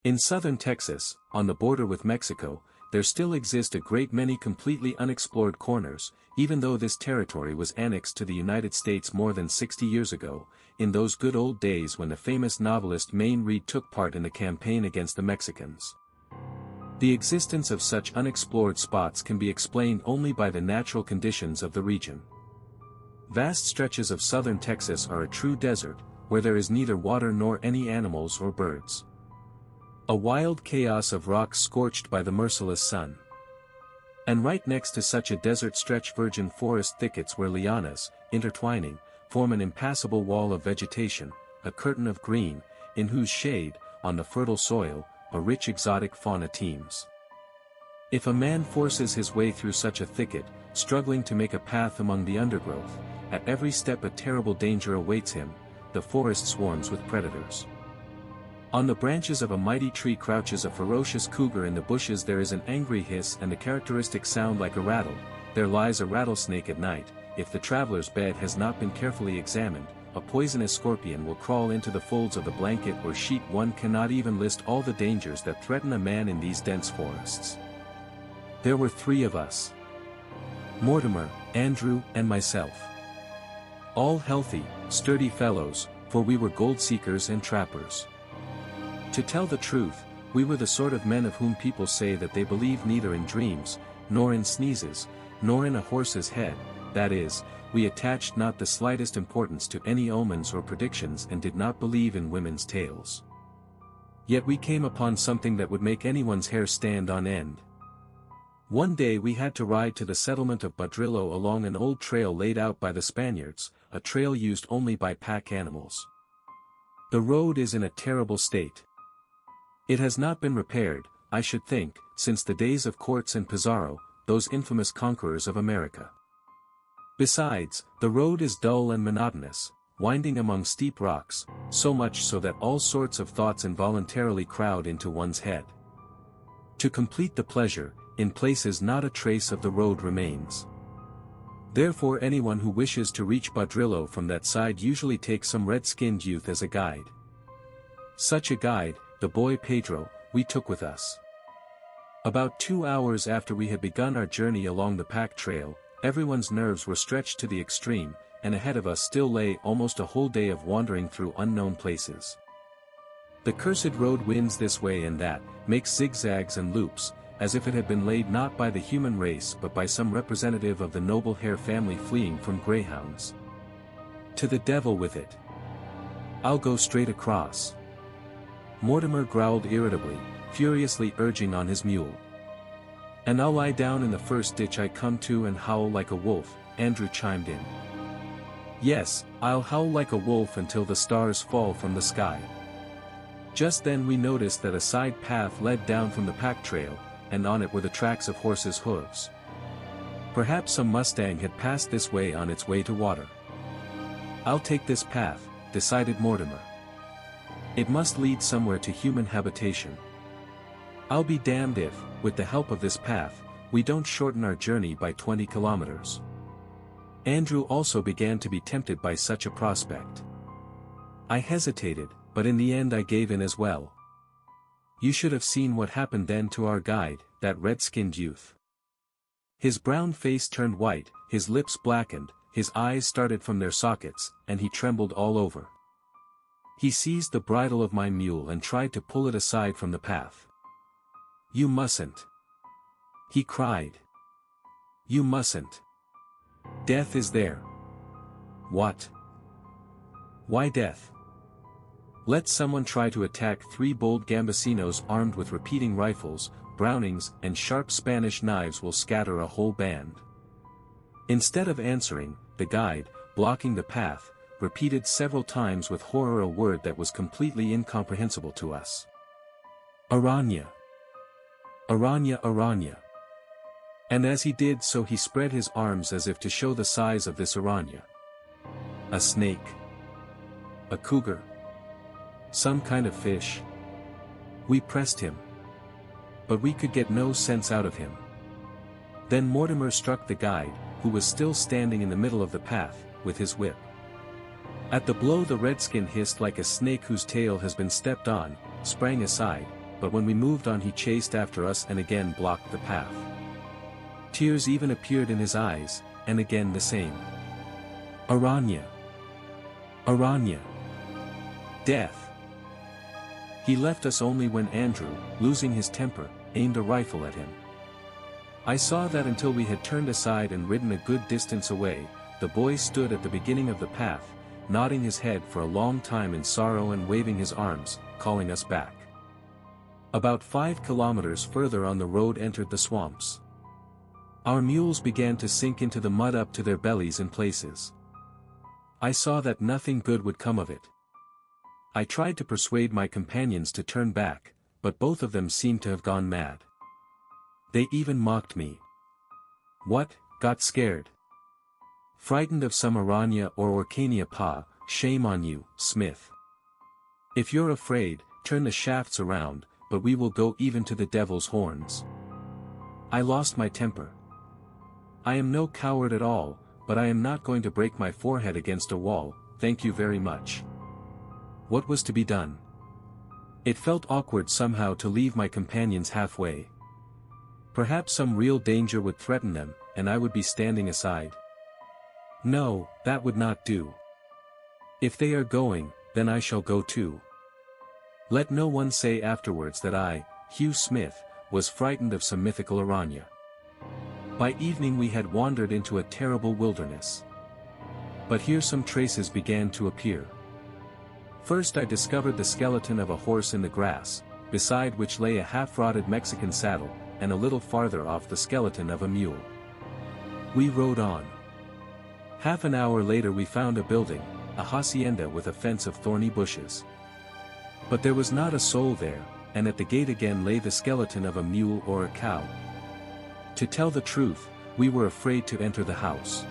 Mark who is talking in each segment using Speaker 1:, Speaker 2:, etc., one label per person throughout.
Speaker 1: In southern Texas, on the border with Mexico, there still exist a great many completely unexplored corners, even though this territory was annexed to the United States more than 60 years ago, in those good old days when the famous novelist Mayne Reid took part in the campaign against the Mexicans. The existence of such unexplored spots can be explained only by the natural conditions of the region. Vast stretches of southern Texas are a true desert, where there is neither water nor any animals or birds. A wild chaos of rocks scorched by the merciless sun. And right next to such a desert stretch virgin forest thickets where lianas, intertwining, form an impassable wall of vegetation, a curtain of green, in whose shade, on the fertile soil, a rich exotic fauna teems. If a man forces his way through such a thicket, struggling to make a path among the undergrowth, at every step a terrible danger awaits him. The forest swarms with predators. On the branches of a mighty tree crouches a ferocious cougar. In the bushes there is an angry hiss and the characteristic sound like a rattle. There lies a rattlesnake at night. If the traveler's bed has not been carefully examined, a poisonous scorpion will crawl into the folds of the blanket or sheet. One cannot even list all the dangers that threaten a man in these dense forests. There were 3 of us: Mortimer, Andrew, and myself. All healthy, sturdy fellows, for we were gold seekers and trappers. To tell the truth, we were the sort of men of whom people say that they believe neither in dreams, nor in sneezes, nor in a horse's head. That is, we attached not the slightest importance to any omens or predictions and did not believe in women's tales. Yet we came upon something that would make anyone's hair stand on end. One day we had to ride to the settlement of Badrillo along an old trail laid out by the Spaniards, a trail used only by pack animals. The road is in a terrible state. It has not been repaired, I should think, since the days of Cortes and Pizarro, those infamous conquerors of America. Besides, the road is dull and monotonous, winding among steep rocks, so much so that all sorts of thoughts involuntarily crowd into one's head. To complete the pleasure, in places not a trace of the road remains. Therefore anyone who wishes to reach Badrillo from that side usually takes some red-skinned youth as a guide. Such a guide, the boy Pedro, we took with us. About 2 hours after we had begun our journey along the pack trail, everyone's nerves were stretched to the extreme, and ahead of us still lay almost a whole day of wandering through unknown places. The cursed road winds this way and that, makes zigzags and loops, as if it had been laid not by the human race but by some representative of the noble hare family fleeing from greyhounds. To the devil with it. I'll go straight across. Mortimer growled irritably, furiously urging on his mule. And I'll lie down in the first ditch I come to and howl like a wolf, Andrew chimed in. Yes, I'll howl like a wolf until the stars fall from the sky. Just then we noticed that a side path led down from the pack trail, and on it were the tracks of horses' hooves. Perhaps some mustang had passed this way on its way to water. I'll take this path, decided Mortimer. It must lead somewhere to human habitation. I'll be damned if, with the help of this path, we don't shorten our journey by 20 kilometers. Andrew also began to be tempted by such a prospect. I hesitated, but in the end I gave in as well. You should have seen what happened then to our guide, that red-skinned youth. His brown face turned white, his lips blackened, his eyes started from their sockets, and he trembled all over. He seized the bridle of my mule and tried to pull it aside from the path. You mustn't, he cried. You mustn't. Death is there. What? Why death? Let someone try to attack 3 bold gambesinos armed with repeating rifles, Brownings, and sharp Spanish knives will scatter a whole band. Instead of answering, the guide, blocking the path, repeated several times with horror a word that was completely incomprehensible to us. Aranha. Aranha, Aranha. And as he did so he spread his arms as if to show the size of this Aranha. A snake. A cougar. Some kind of fish. We pressed him. But we could get no sense out of him. Then Mortimer struck the guide, who was still standing in the middle of the path, with his whip. At the blow the redskin hissed like a snake whose tail has been stepped on, sprang aside, but when we moved on he chased after us and again blocked the path. Tears even appeared in his eyes, and again the same. Aranha. Aranha. Death. He left us only when Andrew, losing his temper, aimed a rifle at him. I saw that until we had turned aside and ridden a good distance away, the boy stood at the beginning of the path, nodding his head for a long time in sorrow and waving his arms, calling us back. About 5 kilometers further on the road entered the swamps. Our mules began to sink into the mud up to their bellies in places. I saw that nothing good would come of it. I tried to persuade my companions to turn back, but both of them seemed to have gone mad. They even mocked me. What, got scared? Frightened of some Aranha or Orcania pa, shame on you, Smith. If you're afraid, turn the shafts around, but we will go even to the devil's horns. I lost my temper. I am no coward at all, but I am not going to break my forehead against a wall, thank you very much. What was to be done? It felt awkward somehow to leave my companions halfway. Perhaps some real danger would threaten them, and I would be standing aside. No, that would not do. If they are going, then I shall go too. Let no one say afterwards that I, Hugh Smith, was frightened of some mythical Aranha. By evening we had wandered into a terrible wilderness. But here some traces began to appear. First I discovered the skeleton of a horse in the grass, beside which lay a half-rotted Mexican saddle, and a little farther off the skeleton of a mule. We rode on. Half an hour later we found a building, a hacienda with a fence of thorny bushes. But there was not a soul there, and at the gate again lay the skeleton of a mule or a cow. To tell the truth, we were afraid to enter the house.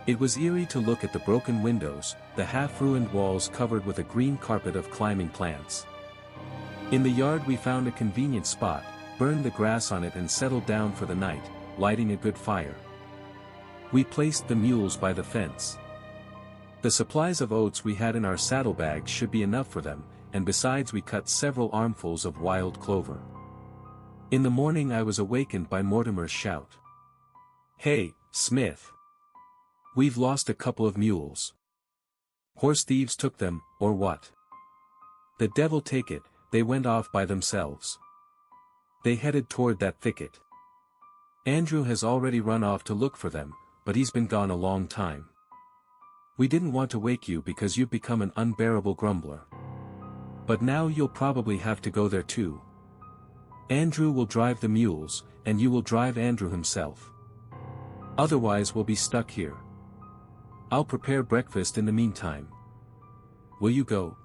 Speaker 1: It was eerie to look at the broken windows, the half-ruined walls covered with a green carpet of climbing plants. In the yard we found a convenient spot, burned the grass on it and settled down for the night, lighting a good fire. We placed the mules by the fence. The supplies of oats we had in our saddlebags should be enough for them, and besides we cut several armfuls of wild clover. In the morning I was awakened by Mortimer's shout. Hey, Smith! We've lost a couple of mules. Horse thieves took them, or what? The devil take it, they went off by themselves. They headed toward that thicket. Andrew has already run off to look for them, but he's been gone a long time. We didn't want to wake you because you've become an unbearable grumbler. But now you'll probably have to go there too. Andrew will drive the mules, and you will drive Andrew himself. Otherwise we'll be stuck here. I'll prepare breakfast in the meantime. Will you go?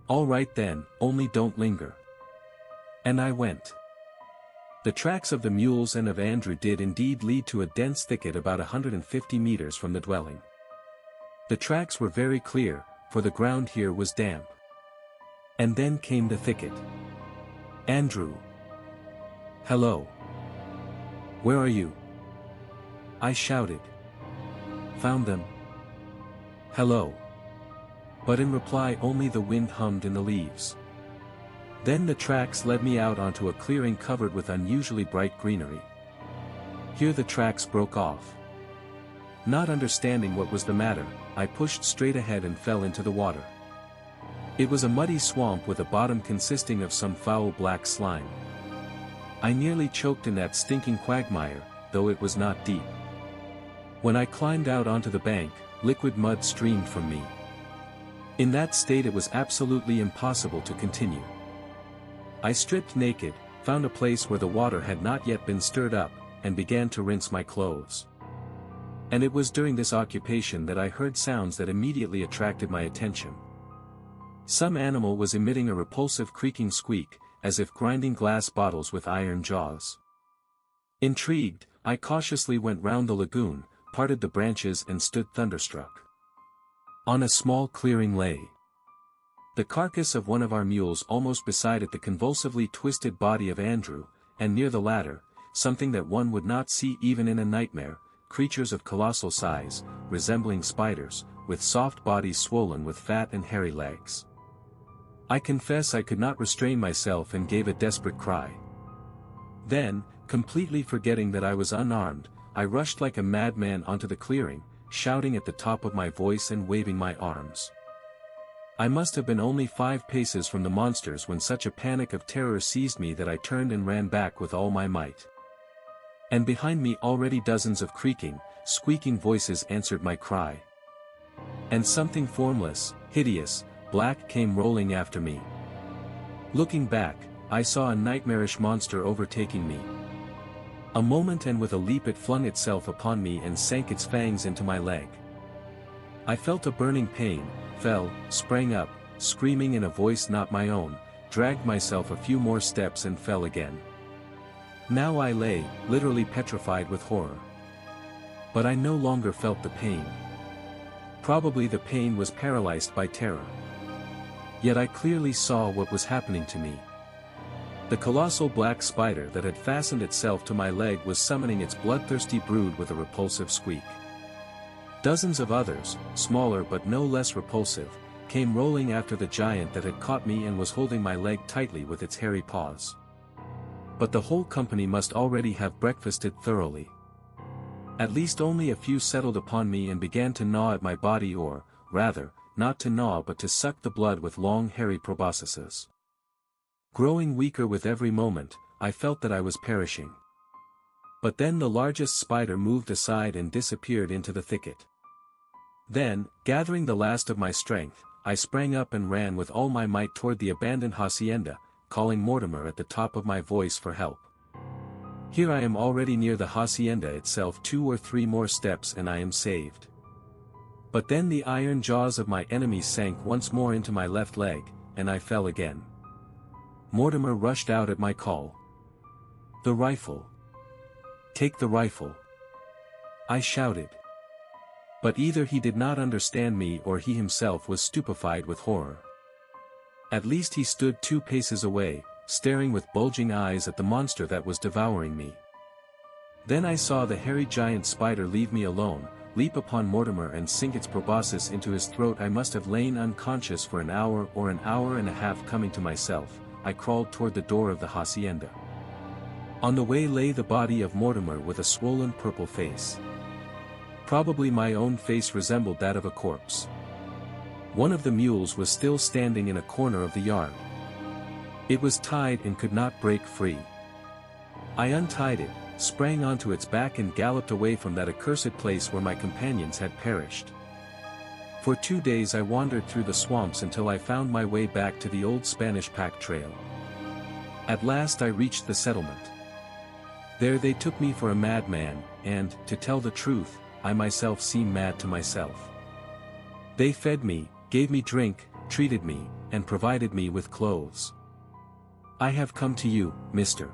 Speaker 1: All right then, only don't linger. And I went. The tracks of the mules and of Andrew did indeed lead to a dense thicket about 150 meters from the dwelling. The tracks were very clear, for the ground here was damp. And then came the thicket. Andrew. Hello. Where are you? I shouted. Found them. Hello. But in reply only the wind hummed in the leaves. Then the tracks led me out onto a clearing covered with unusually bright greenery. Here the tracks broke off. Not understanding what was the matter, I pushed straight ahead and fell into the water. It was a muddy swamp with a bottom consisting of some foul black slime. I nearly choked in that stinking quagmire, though it was not deep. When I climbed out onto the bank, liquid mud streamed from me. In that state it was absolutely impossible to continue. I stripped naked, found a place where the water had not yet been stirred up, and began to rinse my clothes. And it was during this occupation that I heard sounds that immediately attracted my attention. Some animal was emitting a repulsive creaking squeak, as if grinding glass bottles with iron jaws. Intrigued, I cautiously went round the lagoon, parted the branches and stood thunderstruck. On a small clearing lay the carcass of one of our mules, almost beside it the convulsively twisted body of Andrew, and near the latter, something that one would not see even in a nightmare, creatures of colossal size, resembling spiders, with soft bodies swollen with fat and hairy legs. I confess I could not restrain myself and gave a desperate cry. Then, completely forgetting that I was unarmed, I rushed like a madman onto the clearing, shouting at the top of my voice and waving my arms. I must have been only 5 paces from the monsters when such a panic of terror seized me that I turned and ran back with all my might. And behind me already dozens of creaking, squeaking voices answered my cry. And something formless, hideous, black came rolling after me. Looking back, I saw a nightmarish monster overtaking me. A moment and with a leap it flung itself upon me and sank its fangs into my leg. I felt a burning pain, fell, sprang up, screaming in a voice not my own, dragged myself a few more steps and fell again. Now I lay, literally petrified with horror. But I no longer felt the pain. Probably the pain was paralyzed by terror. Yet I clearly saw what was happening to me. The colossal black spider that had fastened itself to my leg was summoning its bloodthirsty brood with a repulsive squeak. Dozens of others, smaller but no less repulsive, came rolling after the giant that had caught me and was holding my leg tightly with its hairy paws. But the whole company must already have breakfasted thoroughly. At least only a few settled upon me and began to gnaw at my body or, rather, not to gnaw but to suck the blood with long hairy proboscises. Growing weaker with every moment, I felt that I was perishing. But then the largest spider moved aside and disappeared into the thicket. Then, gathering the last of my strength, I sprang up and ran with all my might toward the abandoned hacienda, calling Mortimer at the top of my voice for help. Here I am already near the hacienda itself, 2 or 3 more steps and I am saved. But then the iron jaws of my enemy sank once more into my left leg, and I fell again. Mortimer rushed out at my call. "The rifle! Take the rifle!" I shouted. But either he did not understand me or he himself was stupefied with horror. At least he stood 2 paces away, staring with bulging eyes at the monster that was devouring me. Then I saw the hairy giant spider leave me alone, leap upon Mortimer and sink its proboscis into his throat. I must have lain unconscious for an hour or an hour and a half. Coming to myself, I crawled toward the door of the hacienda. On the way lay the body of Mortimer with a swollen purple face. Probably my own face resembled that of a corpse. One of the mules was still standing in a corner of the yard. It was tied and could not break free. I untied it, sprang onto its back and galloped away from that accursed place where my companions had perished. For 2 days I wandered through the swamps until I found my way back to the old Spanish pack trail. At last I reached the settlement. There they took me for a madman, and, to tell the truth, I myself seemed mad to myself. They fed me, gave me drink, treated me, and provided me with clothes. I have come to you, Mr.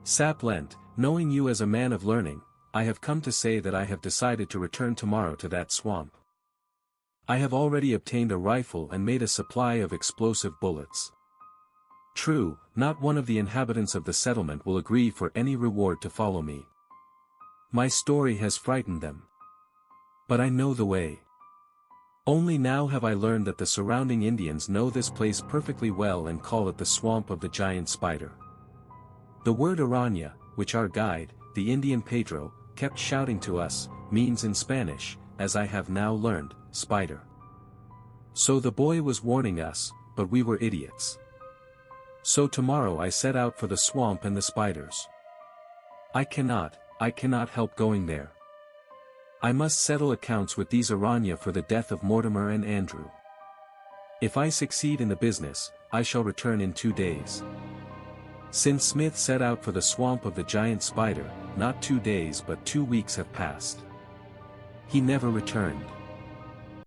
Speaker 1: Saplent, knowing you as a man of learning, I have come to say that I have decided to return tomorrow to that swamp. I have already obtained a rifle and made a supply of explosive bullets. True, not one of the inhabitants of the settlement will agree for any reward to follow me. My story has frightened them. But I know the way. Only now have I learned that the surrounding Indians know this place perfectly well and call it the swamp of the giant spider. The word Aranha, which our guide, the Indian Pedro, kept shouting to us, means in Spanish, as I have now learned, spider. So the boy was warning us, but we were idiots. So tomorrow I set out for the swamp and the spiders. I cannot help going there. I must settle accounts with these Aranha for the death of Mortimer and Andrew. If I succeed in the business, I shall return in 2 days. Since Smith set out for the swamp of the giant spider, not 2 days but 2 weeks have passed. He never returned.